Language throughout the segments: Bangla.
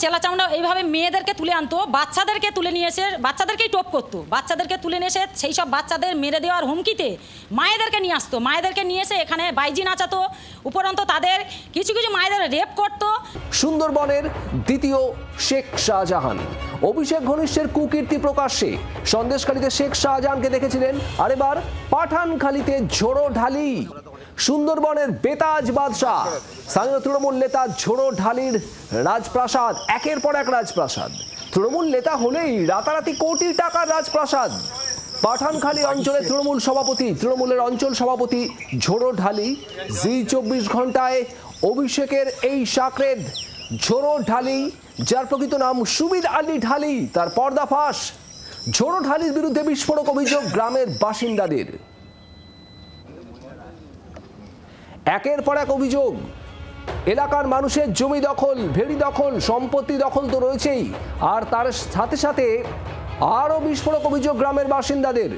চেলাচামড়া এইভাবে মেয়েদেরকে তুলে আনতো, বাচ্চাদেরকে তুলে নিয়ে এসে বাচ্চাদেরকেই টোপ করতো, বাচ্চাদেরকে তুলে নিয়ে এসে সেই সব বাচ্চাদের মেরে দেওয়ার হুমকিতে মায়েদেরকে নিয়ে আসতো, মায়েদেরকে নিয়ে এসে এখানে বাইজি নাচাতো, উপরন্ত তাদের কিছু কিছু মায়েদের রেপ করতো। সুন্দরবনের দ্বিতীয় শেখ শাহজাহান, অভিষেক ঘনিষ্ঠের কুকীর্তি প্রকাশ্যে। সন্দেশখালীতে শেখ শাহজাহানকে দেখেছিলেন, আর এবার পাঠানখালীতে ঝোড়ো ঢালি। সুন্দরবনের বেতাজ বাদশাহ স্থানীয় তৃণমূল নেতা ঝোড়ো ঢালির রাজপ্রাসাদ, একের পর এক রাজপ্রাসাদ। তৃণমূল নেতা হলেই রাতারাতি কোটি টাকার রাজপ্রাসাদ। পাঠানখালী অঞ্চলের তৃণমূলের অঞ্চল সভাপতি ঝোড়ো ঢালি জি24 ঘন্টায় অভিষেকের এই সাকরেদ। ঝোড়ো ঢালি, যার প্রকৃত নাম সুবিদ আলী ঢালি, তার পর্দাফাঁস। ঝোড়ো ঢালির বিরুদ্ধে বিস্ফোরক অভিযোগ গ্রামের বাসিন্দাদের। একের পর এক অভিযোগ, এলাকার মানুষের জমি দখল, ভেড়ি দখল, সম্পত্তি দখল তো রয়েছেই, আর তার সাথে সাথে আরও বিস্ফোরক অভিযোগ গ্রামের বাসিন্দাদের।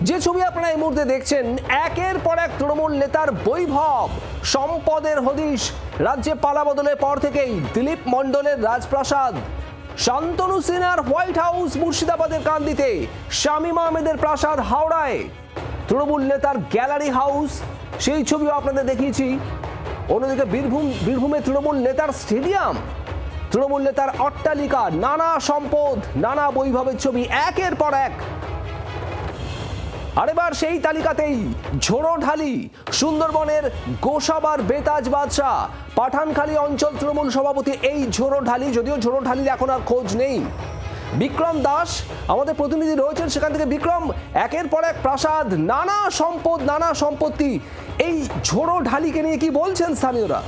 যে ছবি আপনারা এই মুহূর্তে দেখছেন, একের পর এক তৃণমূল নেতার বৈভব, সম্পদের হদিশ। রাজ্যে পালা বদলের পর থেকেই দিলীপ মণ্ডলের রাজপ্রাসাদ, শান্তনু সিনহার হোয়াইট হাউস মুর্শিদাবাদের কান্দিতে, শামীম আহমেদের প্রাসাদ হাওড়ায়, তৃণমূল নেতার গ্যালারি হাউস, সেই ছবিও আপনাদের দেখিয়েছি। অন্যদিকে বীরভূমে তৃণমূল নেতার স্টেডিয়াম, তৃণমূল নেতার অট্টালিকা, নানা সম্পদ, নানা বৈভবের ছবি একের পর এক। আর এবার সেই তালিকাতেই ঝোড়ো ঢালি, সুন্দরবনের গোসাবার বেতাজ বাদশাহ, পাঠানখালী অঞ্চল তৃণমূল সভাপতি এই ঝোড়ো ঢালি। যদিও ঝোড়ো ঢালির এখন আর খোঁজ নেই। বিক্রম দাস আমাদের প্রতিনিধি রয়েছেন সেখান থেকে। বিক্রম, একের পর এক প্রাসাদ, নানা সম্পদ, নানা সম্পত্তি, এই ঝোড়ো ঢালিকে নিয়ে কি বলছেন স্থানীয়রা?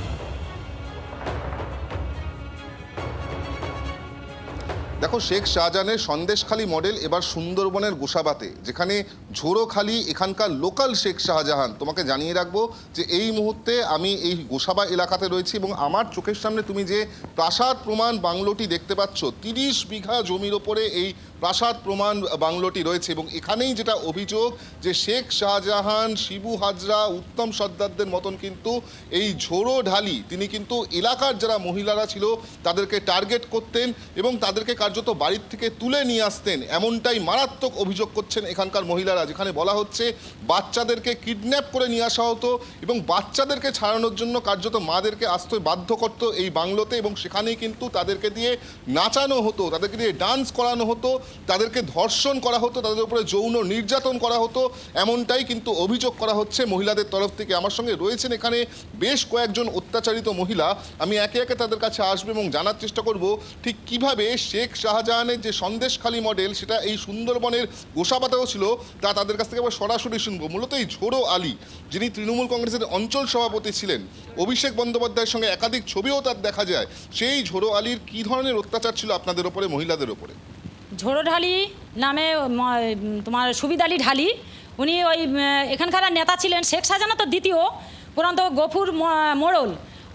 দেখো, শেখ শাহজাহানের সন্দেশখালী মডেল এবার সুন্দরবনের গোসাবাতে, যেখানে ঝোড়োখালী এখানকার লোকাল শেখ শাহজাহান। তোমাকে জানিয়ে রাখবো যে এই মুহূর্তে আমি এই গোসাবা এলাকাতে রয়েছি এবং আমার চোখের সামনে তুমি যে প্রাসাদ প্রমাণ বাংলোটি দেখতে পাচ্ছ, 30 বিঘা জমির ওপরে এই প্রাসাদ প্রমাণ বাংলোটি রয়েছে। এবং এখানেই যেটা অভিযোগ যে শেখ শাহজাহান, শিবু হাজরা, উত্তম সর্দারদের মতন কিন্তু এই ঝোড়ো ঢালি তিনি কিন্তু এলাকার যারা মহিলারা ছিল তাদেরকে টার্গেট করতেন এবং তাদেরকে কার্যত বাড়ির থেকে তুলে নিয়ে আসতেন, এমনটাই মারাত্মক অভিযোগ করছেন এখানকার মহিলারা। যেখানে বলা হচ্ছে বাচ্চাদেরকে কিডন্যাপ করে নিয়ে আসা হতো এবং বাচ্চাদেরকে ছাড়ানোর জন্য কার্যত মাদেরকে আসতে বাধ্য করত এই বাংলোতে, এবং সেখানেই কিন্তু তাদেরকে দিয়ে নাচানো হতো, তাদেরকে দিয়ে ডান্স করানো হতো, তাদেরকে ধর্ষণ করা হতো, তাদের উপরে যৌন নির্যাতন করা হতো, এমনটাই কিন্তু অভিযোগ করা হচ্ছে মহিলাদের তরফ থেকে। আমার সঙ্গে রয়েছেন এখানে বেশ কয়েকজন অত্যাচারিত মহিলা। আমি একে একে তাদের কাছে আসবো এবং জানার চেষ্টা করব ঠিক কিভাবে শেখ শাহজাহানের যে সন্দেশখালী মডেল সেটা এই সুন্দরবনের গোসাবাতেও ছিল, তা তাদের কাছ থেকে আবার সরাসরি শুনবো। মূলত এই ঝোড়ো আলী, যিনি তৃণমূল কংগ্রেসের অঞ্চল সভাপতি ছিলেন, অভিষেক বন্দ্যোপাধ্যায়ের সঙ্গে একাধিক ছবিও তার দেখা যায়, সেই ঝোড়ো আলীর কী ধরনের অত্যাচার ছিল আপনাদের ওপরে, মহিলাদের ওপরে? ঝোড়ো ঢালি নামে তোমার সুবিদ আলী ঢালি, উনি ওই এখানকার নেতা ছিলেন। শেখ শাহজাহান তো দ্বিতীয়, পুরান্ত গফুর মোড়ল,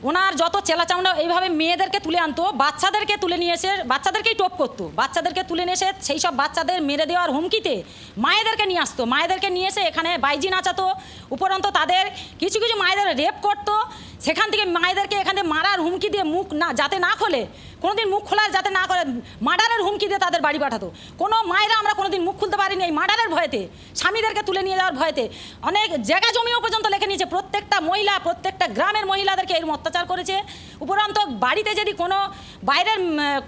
ওনার যত চেলাচামড়া এইভাবে মেয়েদেরকে তুলে আনতো, বাচ্চাদেরকে তুলে নিয়ে এসে বাচ্চাদেরকেই টোপ করতো, বাচ্চাদেরকে তুলে নিয়ে এসে সেই সব বাচ্চাদের মেরে দেওয়ার হুমকিতে মায়েদেরকে নিয়ে আসতো, মায়েদেরকে নিয়ে এসে এখানে বাইজি নাচাতো, উপরন্ত তাদের কিছু কিছু মায়েদের রেপ করতো। সেখান থেকে মায়েদেরকে এখানে মারার হুমকি দিয়ে মুখ না যাতে না খোলে, কোনোদিন মুখ খোলার যাতে না করে, মার্ডারের হুমকি দিয়ে তাদের বাড়ি পাঠাতো। কোনো মায়েরা আমরা কোনোদিন মুখ খুলতে পারিনি এই মার্ডারের ভয়েতে, স্বামীদেরকে তুলে নিয়ে যাওয়ার ভয়েতে। অনেক জায়গা জমিও পর্যন্ত লিখে নিয়েছে, প্রত্যেকটা মহিলা, প্রত্যেকটা গ্রামের মহিলাদেরকে এরকম অত্যাচার করেছে। উপরন্ত বাড়িতে যদি কোনো বাইরের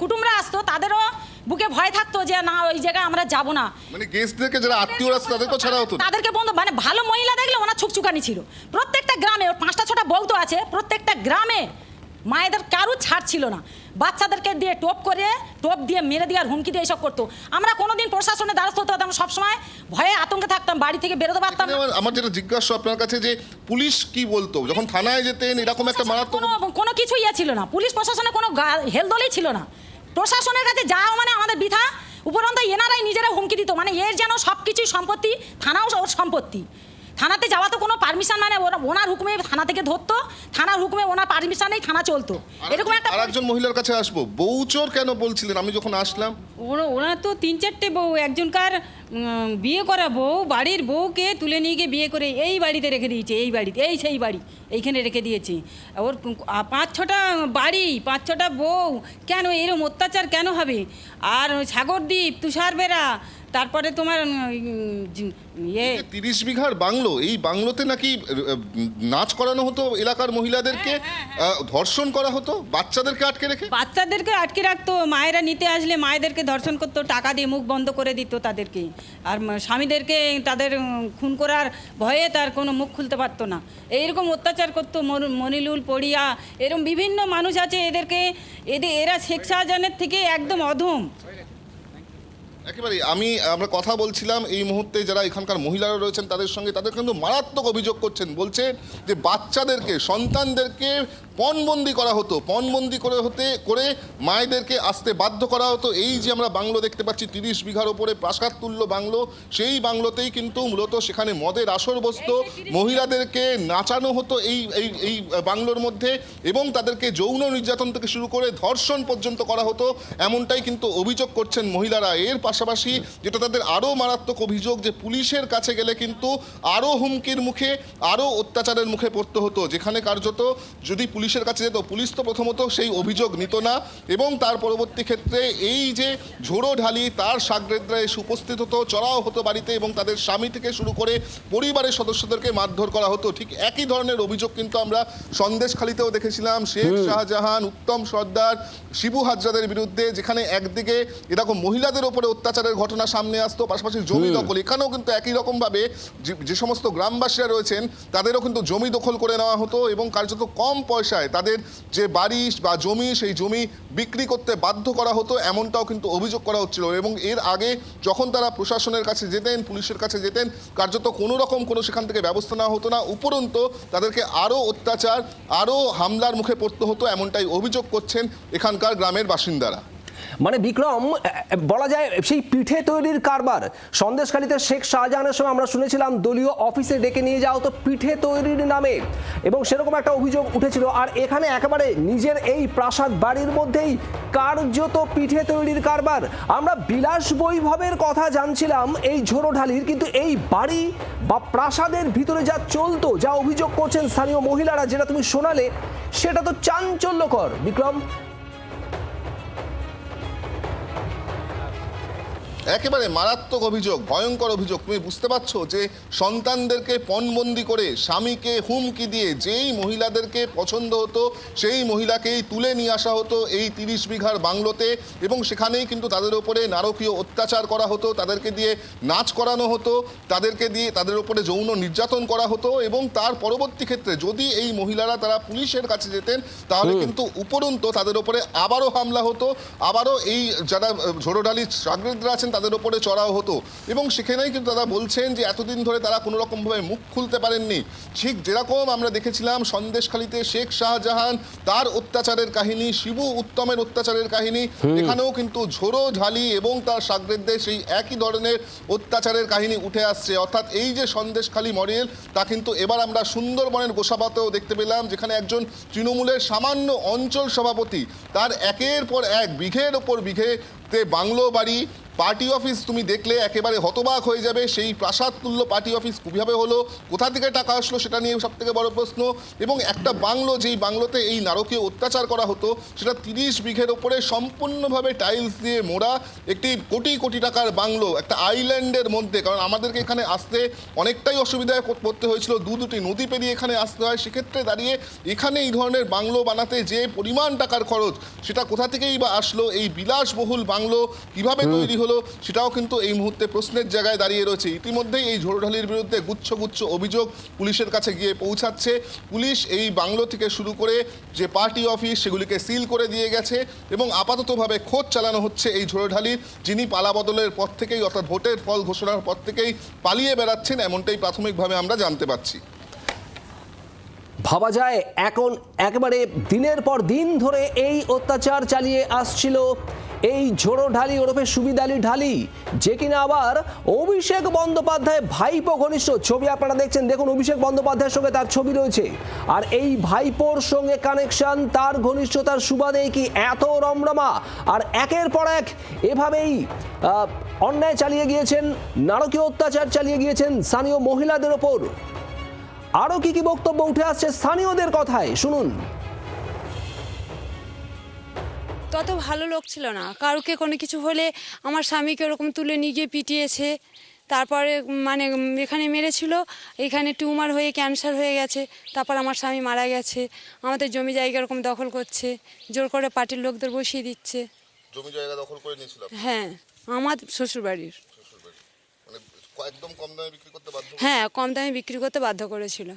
কুটুমরা আসতো তাদেরও বুকে ভয় থাকতো যে না ওই জায়গায় আমরা যাব না। মানে গেস্টদেরকে যারা আত্মীয়রা তাদেরকেও ছাড়া হতো, তাদেরকে বন্ধ, মানে ভালো মহিলা দেখলে ওনার ছুকছুকানি ছিল। প্রত্যেকটা গ্রামে, ওর 5টা-6টা বউ তো আছে, প্রত্যেকটা গ্রামে মায়েদের কারো ছাড় ছিল না। বাচ্চাদেরকে দিয়ে টোপ দিয়ে মেরে দেওয়ার হুমকি দিয়ে এইসব করতো। আমরা কোনোদিন প্রশাসনের দ্বারস্থ হতে পারতাম, সবসময় ভয়ে আতঙ্কে থাকতাম, বাড়ি থেকে বেরোতে পারতাম না। আমার যেটা জিজ্ঞাসা আপনার কাছে, যে পুলিশ কি বলতো যখন থানায় যেতেন, এরকম একটা মারাত্মক কোনো কিছুই ছিল না, পুলিশ প্রশাসনের কোনো হেলদোলই ছিল না। প্রশাসনের কাছে যাওয়া মানে আমাদের বৃথা। উপরন্ত এনারাই নিজেরা হুমকি দিত, মানে এর যেন সব কিছুই সম্পত্তি, থানাও ওর সম্পত্তি। থানাতে যাওয়া তো কোনো পারমিশন, মানে ওনার হুকুমে থানা থেকে ধরতো, থানার হুকুমে ওনার পারমিশনেই থানা চলতো। এরকম একটা আরেকজন মহিলার কাছে আসবো, বউচোর কেন বলছিলেন আমি যখন আসলাম? ওনার তো 3-4টে বউ, একজনকার বিয়ে করা বউ বাড়ির বউকে তুলে নিয়ে গিয়ে বিয়ে করে এই বাড়িতে রেখে দিয়েছে, এই বাড়িতে, এই সেই বাড়ি এইখানে রেখে দিয়েছে। ওর 5-6টা বাড়ি, 5-6টা বউ, কেন এরকম অত্যাচার কেন হবে? আর সাগরদ্বীপ, তুষারবেড়া, তারপরে তোমার ইয়ে 30 বিঘার বাংলো, এই বাংলোতে নাকি নাচ করানো হতো এলাকার মহিলাদেরকে, ধর্ষণ করা হতো বাচ্চাদেরকে আটকে রেখে। বাচ্চাদেরকে আটকে রাখতো, মায়েরা নিতে আসলে মায়েদেরকে ধর্ষণ করতো, টাকা দিয়ে মুখ বন্ধ করে দিত তাদেরকে। আর স্বামীদেরকে তাদের খুন করার ভয়ে তার কোনো মুখ খুলতে পারতো না। এইরকম অত্যাচার করতো। মনিলুল, পড়িয়া, এরকম বিভিন্ন মানুষ আছে, এরা শেখ শাহজাহানের থেকে একদম অধম। একেবারে আমরা কথা বলছিলাম এই মুহূর্তে যারা এখানকার মহিলারা রয়েছেন তাদের সঙ্গে, তাদের কিন্তু মারাত্মক অভিযোগ করছেন। বলছেন যে বাচ্চাদেরকে, সন্তানদেরকে পণবন্দি করা হতো, পণবন্দি করে মায়েদেরকে আসতে বাধ্য করা হতো। এই যে আমরা বাংলো দেখতে পাচ্ছি 30 বিঘার ওপরে প্রাসাদ তুল্য বাংলো, সেই বাংলোতেই কিন্তু মূলত সেখানে মদের আসর বসতো, মহিলাদেরকে নাচানো হতো এই বাংলোর মধ্যে, এবং তাদেরকে যৌন নির্যাতন থেকে শুরু করে ধর্ষণ পর্যন্ত করা হতো, এমনটাই কিন্তু অভিযোগ করছেন মহিলারা। এর পাশাপাশি যেটা তাদের আরও মারাত্মক অভিযোগ, যে পুলিশের কাছে গেলে কিন্তু আরও হুমকির মুখে, আরও অত্যাচারের মুখে পড়তে হতো। যেখানে কার্যত যদি পুলিশের কাছে যেত, পুলিশ তো প্রথমত সেই অভিযোগ নিত না, এবং তার পরবর্তী ক্ষেত্রে এই যে ঝোড়ো ঢালি তার সাগরেদরা এসে উপস্থিত হতো, চড়াও হতো বাড়িতে, এবং তাদের স্বামী থেকে শুরু করে পরিবারের সদস্যদেরকে মারধর করা হতো। ঠিক একই ধরনের অভিযোগ কিন্তু আমরা সন্দেশখালীতেও দেখেছিলাম শেখ শাহজাহান, উত্তম সর্দার, শিবু হাজরাদের বিরুদ্ধে, যেখানে একদিকে এরকম মহিলাদের ওপরে অত্যাচারের ঘটনা সামনে আসতো, পাশাপাশি জমি দখল। এখানেও কিন্তু একই রকমভাবে যে সমস্ত গ্রামবাসীরা রয়েছেন তাদেরও কিন্তু জমি দখল করে নেওয়া হতো, এবং কার্যত কম পয়সায় তাদের যে বাড়ি বা জমি, সেই জমি বিক্রি করতে বাধ্য করা হতো, এমনটাও কিন্তু অভিযোগ করা হচ্ছিল। এবং এর আগে যখন তারা প্রশাসনের কাছে যেতেন, পুলিশের কাছে যেতেন, কার্যত কোনো রকম কোনো সেখান থেকে ব্যবস্থা নেওয়া হতো না, উপরন্তু তাদেরকে আরও অত্যাচার, আরও হামলার মুখে পড়তে হতো, এমনটাই অভিযোগ করছেন এখানকার গ্রামের বাসিন্দারা। মানে বিক্রম, বলা যায় সেই পিঠে তৈরির কারবার সন্দেশখালীতে শেখ শাহজাহানের সময় আমরা শুনেছিলাম দলীয় অফিসে ডেকে নিয়ে যাওয়া হতো পিঠে তৈরির নামে, এবং সেরকম একটা অভিযোগ উঠেছিল। আর এখানে একেবারে নিজের এই প্রাসাদ বাড়ির মধ্যেই কার্যত পিঠে তৈরির কারবার। আমরা বিলাস বৈভবের কথা জানছিলাম এই ঝোড়োঢালির, কিন্তু এই বাড়ি বা প্রাসাদের ভিতরে যা চলতো, যা অভিযোগ করছেন স্থানীয় মহিলারা, যেটা তুমি শোনালে, সেটা তো চাঞ্চল্যকর বিক্রম। একেবারে মারাত্মক অভিযোগ, ভয়ঙ্কর অভিযোগ। তুমি বুঝতে পারছো যে সন্তানদেরকে পণবন্দি করে, স্বামীকে হুমকি দিয়ে যেই মহিলাদেরকে পছন্দ হতো সেই মহিলাকেই তুলে নিয়ে আসা হতো এই 30 বিঘার বাংলোতে, এবং সেখানেই কিন্তু তাদের উপরে নারকীয় অত্যাচার করা হতো, তাদেরকে দিয়ে নাচ করানো হতো, তাদেরকে দিয়ে তাদের উপরে যৌন নির্যাতন করা হতো। এবং তার পরবর্তী ক্ষেত্রে যদি এই মহিলারা তারা পুলিশের কাছে যেতেন, তাহলে কিন্তু উপরন্তু তাদের উপরে আবারও হামলা হতো, আবারও এই যারা ঝোড়োঢালির সাগরেদরা আছেন তাদের উপরে চড়াও হতো। এবং সেখানেই কিন্তু তারা বলছেন যে এতদিন ধরে তারা কোনো রকমভাবে মুখ খুলতে পারেননি। ঠিক যেরকম আমরা দেখেছিলাম সন্দেশখালীতে শেখ শাহজাহান, তার অত্যাচারের কাহিনী, শিবু উত্তমের অত্যাচারের কাহিনী, এখানেও কিন্তু ঝোড়ো ঢালি এবং তার সাগরেদদের সেই একই ধরনের অত্যাচারের কাহিনী উঠে আসছে। অর্থাৎ এই যে সন্দেশখালী মডেল, তা কিন্তু এবার আমরা সুন্দরবনের গোসাবাতেও দেখতে পেলাম, যেখানে একজন তৃণমূলের সামান্য অঞ্চল সভাপতি, তার একের পর এক বিঘের ওপর বিঘেতে বাংলো বাড়ি, পার্টি অফিস তুমি দেখলে একেবারে হতবাক হয়ে যাবে। সেই প্রাসাদ তুল্য পার্টি অফিস কীভাবে হলো, কোথা থেকে টাকা আসলো, সেটা নিয়ে সব থেকে বড় প্রশ্ন। এবং একটা বাংলো, যেই বাংলোতে এই নারকীয় অত্যাচার করা হতো, সেটা 30 বিঘের ওপরে সম্পূর্ণভাবে টাইলস দিয়ে মোড়া একটি কোটি কোটি টাকার বাংলো, একটা আইল্যান্ডের মধ্যে। কারণ আমাদেরকে এখানে আসতে অনেকটাই অসুবিধায় পড়তে হয়েছিল, দুটি নদী পেরিয়ে এখানে আসতে হয়। সেক্ষেত্রে দাঁড়িয়ে এখানে এই ধরনের বাংলো বানাতে যে পরিমাণ টাকার খরচ, সেটা কোথা থেকেই বা আসলো, এই বিলাসবহুল বাংলো কীভাবে তৈরি হলো, সেটাও কিন্তু এই মুহূর্তে প্রশ্নের জায়গায় দাঁড়িয়ে রয়েছে। ইতিমধ্যেই এই ঝোড়োঢালির বিরুদ্ধে গুচ্ছ গুচ্ছ অভিযোগ পুলিশের কাছে গিয়ে পৌঁছাচ্ছে। পুলিশ এই বাংলো থেকে শুরু করে যে পার্টি অফিস, সেগুলিকে সিল করে দিয়ে গেছে, এবং আপাততভাবে খোঁজ চালানো হচ্ছে এই ঝোড়োঢালির, যিনি পালাবদলের পর থেকেই, অর্থাৎ ভোটের ফল ঘোষণার পর থেকেই পালিয়ে বেড়াচ্ছেন, এমনটাই প্রাথমিকভাবে আমরা জানতে পারছি। ভাবা যায় এখন একেবারে দিনের পর দিন ধরে এই অত্যাচার চালিয়ে আসছিল এই ঝোড়ো ঢালি ওরফে সুবিদ আলী ঢালি, যে কিনা আবার অভিষেক বন্দ্যোপাধ্যায় ভাইপো ঘনিষ্ঠ। ছবি আপনারা দেখছেন, দেখুন অভিষেক বন্দ্যোপাধ্যায়ের সঙ্গে তার ছবি রয়েছে। আর এই ভাইপোর সঙ্গে কানেকশন, তার ঘনিষ্ঠতার সুবাদে কি এত রমরমা। আর একের পর এক এভাবেই অন্যায় চালিয়ে গিয়েছেন, নারকীয় অত্যাচার চালিয়ে গিয়েছেন স্থানীয় মহিলাদের ওপর। আরও কি কি বক্তব্য উঠে আসছে স্থানীয়দের কথায়, শুনুন। তত ভালো লোক ছিল না, কারুকে কোনো কিছু হলে আমার স্বামীকে ওরকম তুলে নিয়ে গিয়ে পিটিয়েছে, তারপরে মানে এখানে মেরেছিল, এখানে টিউমার হয়ে ক্যান্সার হয়ে গেছে, তারপর আমার স্বামী মারা গেছে। আমাদের জমি জায়গা এরকম দখল করছে, জোর করে পার্টির লোকদের বসিয়ে দিচ্ছে। জমি জায়গা দখল করে নিয়েছিল? হ্যাঁ, আমার শ্বশুরবাড়ির। মানে একদম কম দামে বিক্রি করতে বাধ্য? হ্যাঁ, কম দামে বিক্রি করতে বাধ্য করেছিল।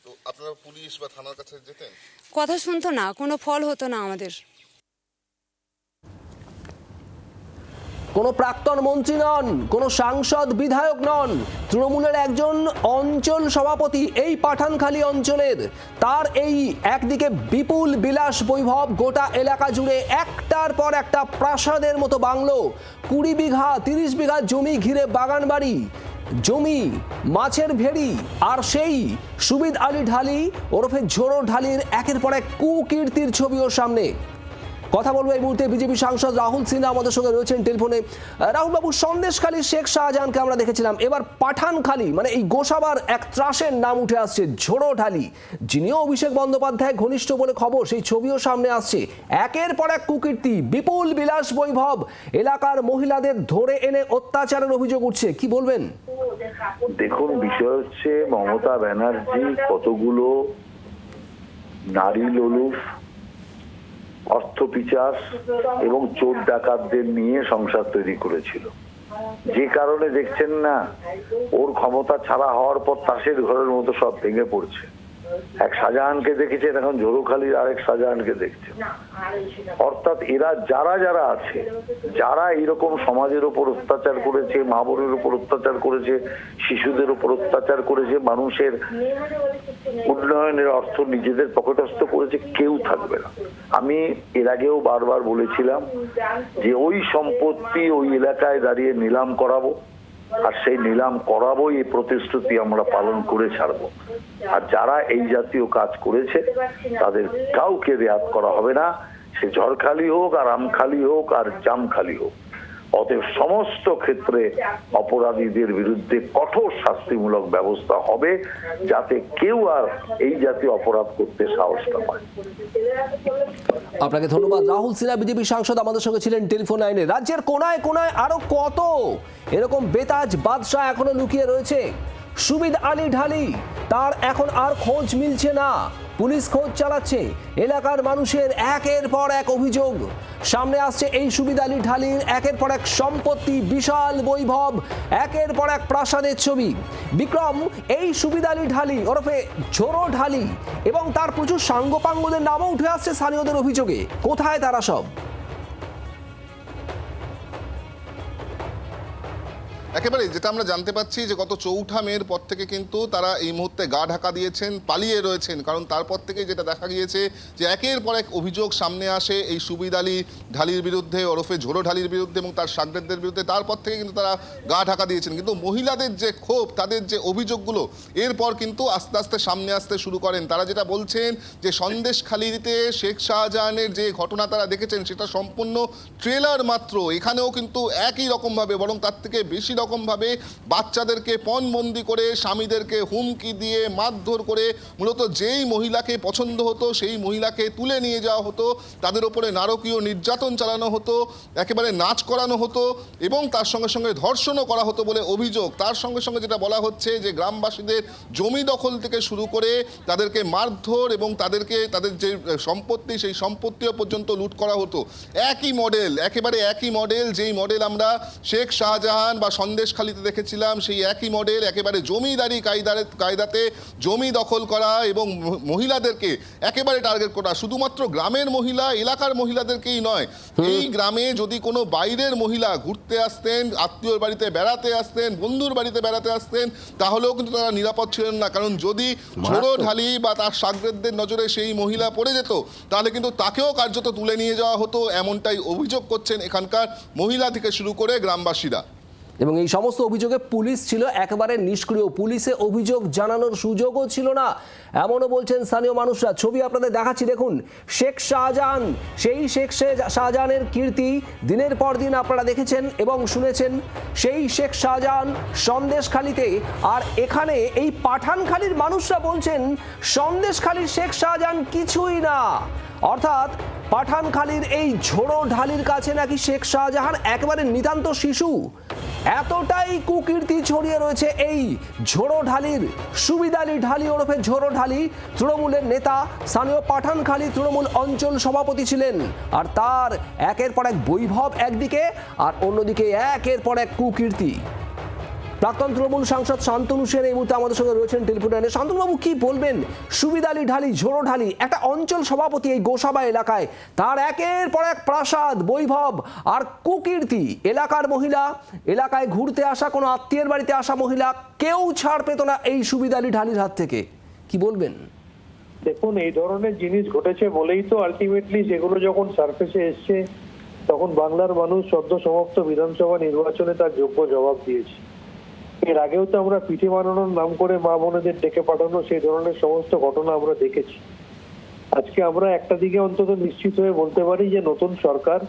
তো আপনারা পুলিশ বা থানার কাছে যেতেন? কথা শুনতো না, কোনো ফল হতো না আমাদের। কোনো প্রাক্তন মন্ত্রী নন, কোনো সাংসদ বিধায়ক নন, তৃণমূলের একজন অঞ্চল সভাপতি এই পাঠানখালী অঞ্চলের। তার এই একদিকে বিপুল বিলাস বৈভব, গোটা এলাকা জুড়ে একটার পর একটা প্রাসাদের মতো বাংলো, 20 বিঘা 30 বিঘা জমি ঘিরে বাগান বাড়ি, জমি, মাছের ভেড়ি। আর সেই সুবিদ আলী ঢালি ওরফে ঝোড়ো ঢালির একের পর এক কুকীর্তির ছবিও সামনে। কথা বলবো এই মুহূর্তে বিজেপি সাংসদ রাহুল সিনহা আমাদের সঙ্গে রয়েছেন টেলিফোনে। রাহুল বাবু, সন্দেশখালী শেখ শাহজাহানকে আমরা দেখেছিলাম, এবার পাঠানখালী মানে এই গোসাবার এক ত্রাসের নাম উঠে আসছে, ঝোড়ো ঢালি, যিনিও অভিষেক বন্দ্যোপাধ্যায় ঘনিষ্ঠ বলে খবর, সেই ছবিও সামনে আসছে। একের পর এক কুকীর্তি, বিপুল বিলাস বৈভব, এলাকার মহিলাদের ধরে এনে অত্যাচারের অভিযোগ উঠছে, কি বলবেন? দেখুন, বিষয় হচ্ছে মমতা ব্যানার্জি কতগুলো নারী লোলুপ, অর্থ পিচাস এবং চোর ডাকাতদের নিয়ে সংসার তৈরি করেছিল, যে কারণে দেখছেন না ওর ক্ষমতা ছাড়া হওয়ার পর তাসের ঘরের মতো সব ভেঙে পড়ছে। এক শাহজাহানকে দেখেছেন, এখন ঝোড়োখালির আরেক শাহজাহানকে দেখছেন। অর্থাৎ এরা যারা যারা আছে, যারা এরকম সমাজের উপর অত্যাচার করেছে, মা বোনের উপর অত্যাচার করেছে, শিশুদের উপর অত্যাচার করেছে, মানুষের উন্নয়নের অর্থ নিজেদের পকেটস্থ করেছে, কেউ থাকবে না। আমি এর আগেও বারবার বলেছিলাম যে ওই সম্পত্তি ওই এলাকায় দাঁড়িয়ে নিলাম করাবো, আর সেই নিলাম করাবোই, এই প্রতিশ্রুতি আমরা পালন করে ছাড়বো। আর যারা এই জাতীয় কাজ করেছে তাদের কাউকে রেয়াত করা হবে না, সে ঝড়খালি হোক আর আমখালি হোক আর জামখালি হোক। অতএব সমস্ত ক্ষেত্রে অপরাধীদের বিরুদ্ধে কঠোর শাস্তিমূলক ব্যবস্থা হবে, যাতে কেউ আর এই জাতীয় অপরাধ করতে সাহস না পায়। আপনাকে ধন্যবাদ। রাহুল সিনহা বিজেপি সাংসদ আমাদের সঙ্গে ছিলেন টেলিফোন লাইনে। রাজ্যের কোনায় কোনায় আরো কত এরকম বেতাজ বাদশা এখনো লুকিয়ে রয়েছে। সুবিদ আলী ঢালি, তার এখন আর খোঁজ মিলছে না, পুলিশ খোঁজ চালাচ্ছে। এলাকার মানুষের একের পর এক অভিযোগ সামনে আসছে। এই সুবিদ আলী ঢালির একের পর এক সম্পত্তি, বিশাল বৈভব, একের পর এক প্রাসাদের ছবি। বিক্রম, এই সুবিদ আলী ঢালি ওরফে ঝোড়ো ঢালি এবং তার প্রচুর সাঙ্গপাঙ্গদের নামও উঠে আসছে স্থানীয়দের অভিযোগে। কোথায় তারা সব? একেবারে যেটা আমরা জানতে পাচ্ছি যে গত 4 মের পর থেকে কিন্তু তারা এই মুহূর্তে গা ঢাকা দিয়েছেন, পালিয়ে রয়েছেন। কারণ তারপর থেকে যেটা দেখা গিয়েছে যে একের পর এক অভিযোগ সামনে আসে এই সুবিদ আলী ঢালির বিরুদ্ধে ওরফে ঝোড়ো ঢালির বিরুদ্ধে এবং তার সাগরেদদের বিরুদ্ধে। তারপর থেকে কিন্তু তারা গা ঢাকা দিয়েছেন, কিন্তু মহিলাদের যে ক্ষোভ, তাদের যে অভিযোগগুলো এরপর কিন্তু আস্তে আস্তে সামনে আসতে শুরু করেন। তারা যেটা বলছেন যে সন্দেশখালীতে শেখ শাহজাহানের যে ঘটনা তারা দেখেছেন সেটা সম্পূর্ণ ট্রেলার মাত্র। এখানেও কিন্তু একই রকমভাবে, বরং তার থেকে বেশি রকমভাবে বাচ্চাদেরকে পণবন্দি করে, স্বামীদেরকে হুমকি দিয়ে, মারধর করে, মূলত যেই মহিলাকে পছন্দ হতো সেই মহিলাকে তুলে নিয়ে যাওয়া হতো, তাদের উপরে নারকীয় নির্যাতন চালানো হতো, একেবারে নাচ করানো হতো এবং তার সঙ্গে সঙ্গে ধর্ষণও করা হতো বলে অভিযোগ। তার সঙ্গে সঙ্গে যেটা বলা হচ্ছে যে গ্রামবাসীদের জমি দখল থেকে শুরু করে তাদেরকে মারধর এবং তাদেরকে তাদের যে সম্পত্তি সেই সম্পত্তিও পর্যন্ত লুট করা হতো। একই মডেল, একেবারে একই মডেল, যেই মডেল আমরা শেখ শাহজাহান বা সন্দেশখালিতে দেখেছিলাম সেই একই মডেল, একেবারে জমিদারি কায়দাতে জমি দখল করা এবং মহিলাদেরকে একেবারে টার্গেট করা। শুধুমাত্র গ্রামের মহিলা, এলাকার মহিলাদেরকেই নয়, এই গ্রামে যদি কোনো বাইরের মহিলা ঘুরতে আসতেন, আত্মীয়র বাড়িতে বেড়াতে আসতেন, বন্ধুর বাড়িতে বেড়াতে আসতেন, তাহলেও কিন্তু তারা নিরাপদ ছিলেন না। কারণ যদি ঝোড়ো ঢালি বা তার সাগরেদদের নজরে সেই মহিলা পড়ে যেত, তাহলে কিন্তু তাকেও কার্যত তুলে নিয়ে যাওয়া হতো, এমনটাই অভিযোগ করছেন এখানকার মহিলা থেকে শুরু করে গ্রামবাসীরা। এবং এই সমস্ত অভিযোগে পুলিশ ছিল একেবারে নিষ্ক্রিয়, পুলিশে অভিযোগ জানানোর সুযোগও ছিল না, এমনও বলছেন স্থানীয় মানুষরা। ছবি আপনাদের দেখাচ্ছি, দেখুন শেখ শাহজাহান, সেই শেখ শাহজাহানের কীর্তি দিনের পর দিন আপনারা দেখেছেন এবং শুনেছেন। সেই শেখ শাহজাহান সন্দেশখালিতে, আর এখানে এই পাঠানখালীর মানুষরা বলছেন সন্দেশখালীর শেখ শাহজাহান কিছুই না। অর্থাৎ পাঠানখালীর এই ঝোড়ো ঢালির কাছে নাকি শেখ শাহজাহান একেবারে নিতান্ত শিশু। এতটাই কুকীর্তি ছড়িয়ে রয়েছে এই ঝোড়ো ঢালির। সুবিদ আলী ঢালি ওরফে ঝোড়ো ঢালি তৃণমূলের নেতা, স্থানীয় পাঠানখালী তৃণমূল অঞ্চল সভাপতি ছিলেন। আর তার একের পর এক বৈভব একদিকে, আর অন্যদিকে একের পর এক কুকীর্তি। প্রাক্তন তৃণমূল সাংসদ শান্তনু সেন এই মুহূর্তে আমাদের সঙ্গে রয়েছেন টেলিফোনে। শান্তনুবাবু, কি বলবেন? সুবিদ আলী ঢালি, ঝোড়ো ঢালি, একটা অঞ্চল সভাপতি এই গোসাবা এলাকায়, তার একের পর এক প্রাসাদ, বৈভব আর কুকীর্তি। এলাকার মহিলা, এলাকায় ঘুরতে আসা কোনো আত্মীয়ের বাড়িতে আসা মহিলা, কেউ ছাড় পেত না এই সুবিদ আলী ঢালির হাত থেকে। কি বলবেন? দেখুন, এই ধরনের জিনিস ঘটেছে বলেই তো আলটিমেটলি সেগুলো যখন সারফেসে এসছে, তখন বাংলার মানুষ সদ্য সমাপ্ত বিধানসভা নির্বাচনে তার যোগ্য জবাব দিয়েছে। এর আগেও তো আমরা পিঠে বানানোর নাম করে মা বোনেদের ডেকে পাঠানো সেই ধরনের সমস্ত ঘটনা আমরা দেখেছি। আজকে আমরা একটা দিকে অন্তত নিশ্চিত হয়ে বলতে পারি যে নতুন সরকার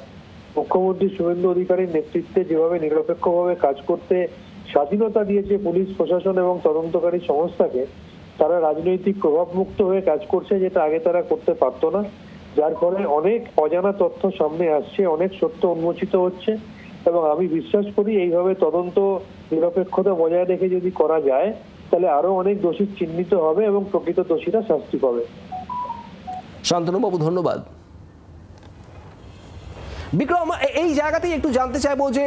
মুখ্যমন্ত্রী শুভেন্দু অধিকারীর নেতৃত্বে যেভাবে নিরপেক্ষভাবে কাজ করতে স্বাধীনতা দিয়েছে পুলিশ প্রশাসন এবং তদন্তকারী সংস্থাকে, তারা রাজনৈতিক প্রভাবমুক্ত হয়ে কাজ করছে, যেটা আগে তারা করতে পারতো না। যার ফলে অনেক অজানা তথ্য সামনে আসছে, অনেক সত্য উন্মোচিত হচ্ছে, এবং আমি বিশ্বাস করি এইভাবে তদন্ত নিরপেক্ষতা বজায় রেখে যদি করা যায়, তাহলে আরো অনেক দোষী চিহ্নিত হবে এবং প্রকৃত দোষীরা শাস্তি পাবে। শান্তনুবাবু, ধন্যবাদ। বিক্রম, এই জায়গাতেই একটু জানতে চাইবো যে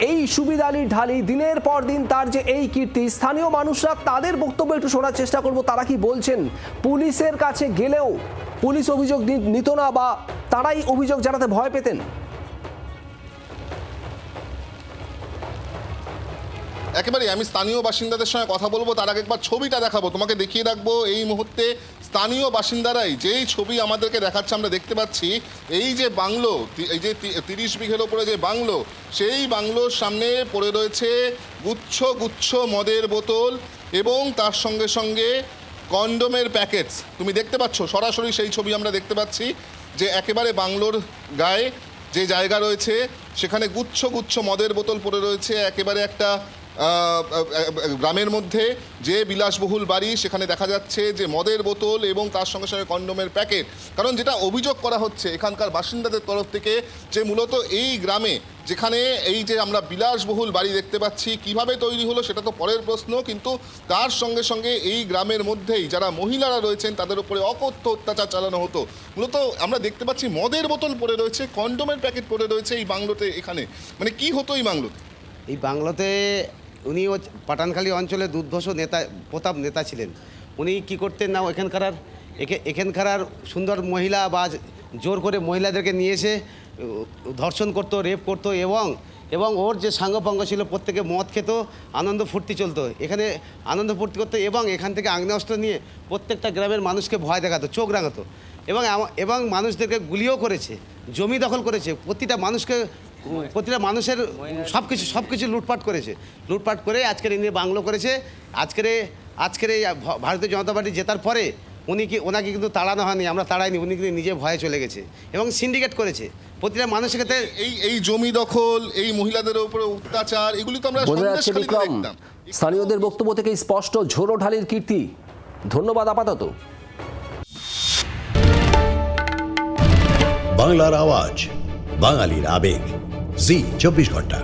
এই সুবিদ আলী ঢালি, দিনের পর দিন তার যে এই কীর্তি, স্থানীয় মানুষরা তাদের বক্তব্য একটু শোনার চেষ্টা করব। তারা কি বলছেন? পুলিশের কাছে গেলেও পুলিশ অভিযোগ নিত না, বা তারাই অভিযোগ জানাতে ভয় পেতেন? একেবারে আমি স্থানীয় বাসিন্দাদের সঙ্গে কথা বলবো, তার আগে একবার ছবিটা দেখাবো, তোমাকে দেখিয়ে রাখবো। এই মুহূর্তে স্থানীয় বাসিন্দারাই যেই ছবি আমাদেরকে দেখাচ্ছে, আমরা দেখতে পাচ্ছি এই যে বাংলো, এই যে 30 বিঘের ওপরে যে বাংলো, সেই বাংলোর সামনে পড়ে রয়েছে গুচ্ছ গুচ্ছ মদের বোতল এবং তার সঙ্গে সঙ্গে কন্ডোমের প্যাকেটস। তুমি দেখতে পাচ্ছ সরাসরি সেই ছবি আমরা দেখতে পাচ্ছি যে একেবারে বাংলোর গায়ে যে জায়গা রয়েছে সেখানে গুচ্ছ গুচ্ছ মদের বোতল পড়ে রয়েছে। একেবারে একটা গ্রামের মধ্যে যে বিলাসবহুল বাড়ি, সেখানে দেখা যাচ্ছে যে মদের বোতল এবং তার সঙ্গে সঙ্গে কন্ডোমের প্যাকেট। কারণ যেটা অভিযোগ করা হচ্ছে এখানকার বাসিন্দাদের তরফ থেকে, যে মূলত এই গ্রামে যেখানে এই যে আমরা বিলাসবহুল বাড়ি দেখতে পাচ্ছি, কিভাবে তৈরি হলো সেটা তো পরের প্রশ্ন, কিন্তু তার সঙ্গে সঙ্গে এই গ্রামের মধ্যেই যারা মহিলারা রয়েছেন তাদের উপরে অকথ্য অত্যাচার চালানো হতো। মূলত আমরা দেখতে পাচ্ছি মদের বোতল পড়ে রয়েছে, কন্ডোমের প্যাকেট পড়ে রয়েছে এই বাংলোতে। এখানে মানে কি হতো এই বাংলোতে? এই বাংলোতে উনি পাঠানখালী অঞ্চলে দুর্ধর্ষ নেতা, প্রতাপ নেতা ছিলেন। উনি কি করতেন না, এখানকার সুন্দর মহিলা বা জোর করে মহিলাদেরকে নিয়ে এসে ধর্ষণ করতো, রেপ করতো, এবং ওর যে সাঙ্গপাঙ্গ ছিল প্রত্যেকে মদ খেত, আনন্দ ফুর্তি চলতো, এখানে আনন্দ ফুর্তি করতো, এবং এখান থেকে আগ্নেয়াস্ত্র নিয়ে প্রত্যেকটা গ্রামের মানুষকে ভয় দেখাতো, চোখ রাঙাতো, এবং মানুষদেরকে গুলিও করেছে, জমি দখল করেছে, প্রতিটা মানুষের সব কিছু লুটপাট করে আজকের নিয়ে বাংলো করেছে। আজকের এই ভারতীয় জনতা পার্টি জেতার পরে ওনাকে কিন্তু তাড়ানো হয়নি, আমরা তাড়াইনি, উনি কিন্তু নিজে ভয়ে চলে গেছে এবং সিন্ডিকেট করেছে প্রতিটা মানুষের ক্ষেত্রে। এই জমি দখল, এই মহিলাদের উপরে অত্যাচার, এগুলি তো আমরা দেখতাম। স্থানীয়দের বক্তব্য থেকে স্পষ্ট ঝোড়ো ঢালির কীর্তি। ধন্যবাদ আপাতত। বাংলার আওয়াজ, বাঙালির আবেগ, জি 24 ঘন্টা।